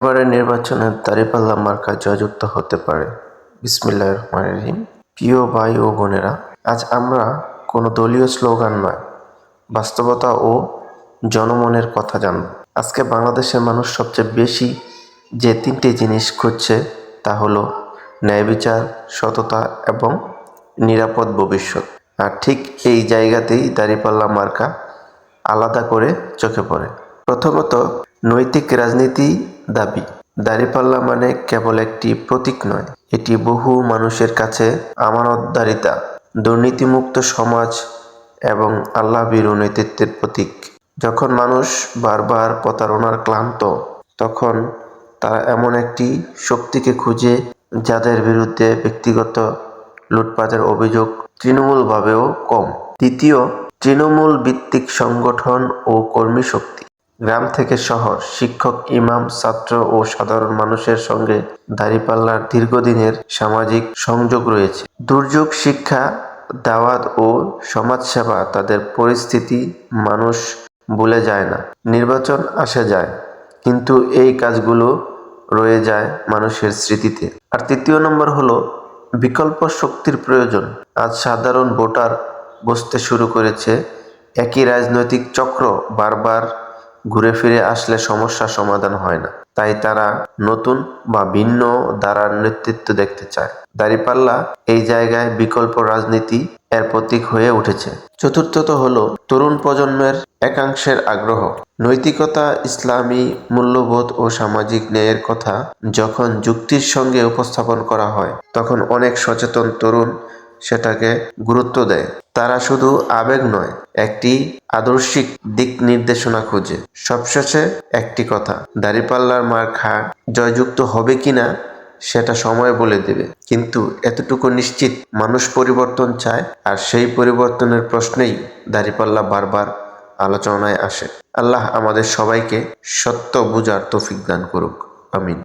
এবারের নির্বাচনে দাঁড়িপাল্লা মার্কা জয়যুক্ত হতে পারে। বিসমিল্লাহির রহমানির রহিম। প্রিয় ভাই ও বোনেরা, আজ আমরা কোনো দলীয় স্লোগান নয়, বাস্তবতা ও জনমনের কথা জানব। আজকে বাংলাদেশের মানুষ সবচেয়ে বেশি যে তিনটি জিনিস খুঁজছে তা হলো ন্যায় বিচার, সততা এবং নিরাপদ ভবিষ্যৎ। আর ঠিক এই জায়গাতেই দাঁড়িপাল্লা মার্কা আলাদা করে চোখে পড়ে। প্রথমত, নৈতিক রাজনীতি দাবি। দাঁড়িপাল্লা মানে কেবল একটি প্রতীক নয়, এটি বহু মানুষের কাছে আমানতদারিতা, দুর্নীতিমুক্ত সমাজ এবং আল্লাহভীরু নেতৃত্বের প্রতীক। যখন মানুষ বারবার প্রতারণার ক্লান্ত, তখন তারা এমন একটি শক্তিকে খুঁজে যাদের বিরুদ্ধে ব্যক্তিগত লুটপাটের অভিযোগ তৃণমূলভাবেও কম। দ্বিতীয়, তৃণমূল ভিত্তিক সংগঠন ও কর্মী শক্তি। গ্রাম থেকে শহর, শিক্ষক, ইমাম, ছাত্র ও সাধারণ মানুষের সঙ্গে দাঁড়িপাল্লার দীর্ঘদিনের সামাজিক সংযোগ রয়েছে। দুর্যোগ, শিক্ষা, দাওয়াত ও সমাজসেবা তাদের পরিস্থিতি মানুষ ভুলে যায় না। নির্বাচন আসে যায়, কিন্তু এই কাজগুলো রয়ে যায় মানুষের স্মৃতিতে। আর তৃতীয় নম্বর হলো বিকল্প শক্তির প্রয়োজন। আজ সাধারণ ভোটার বুঝতে শুরু করেছে একই রাজনৈতিক চক্র বারবার ঘুরে ফিরে আসলে সমস্যার সমাধান হয় না। তাই তারা নতুন বা ভিন্ন ধারার নেতৃত্ব দেখতে চায়। দাঁড়িপাল্লা এই জায়গায় বিকল্প রাজনীতি এর প্রতীক হয়ে উঠেছে। চতুর্থত হলো তরুণ প্রজন্মের একাংশের আগ্রহ। নৈতিকতা, ইসলামী মূল্যবোধ ও সামাজিক ন্যায়ের কথা যখন যুক্তির সঙ্গে উপস্থাপন করা হয়, তখন অনেক সচেতন তরুণ সেটাকে গুরুত্ব দেয়। তারা শুধু আবেগ নয়, একটি আদর্শিক দিক নির্দেশনা খোঁজে। সবশেষে একটি কথা, দাঁড়িপাল্লার মার্কা জয়যুক্ত হবে কিনা সেটা সময় বলে দেবে, কিন্তু এতটুকু নিশ্চিত, মানুষ পরিবর্তন চায়, আর সেই পরিবর্তনের প্রশ্নেই দাঁড়িপাল্লা বারবার আলোচনায় আসে। আল্লাহ আমাদের সবাইকে সত্য বুঝার তৌফিক দান করুক। আমিন।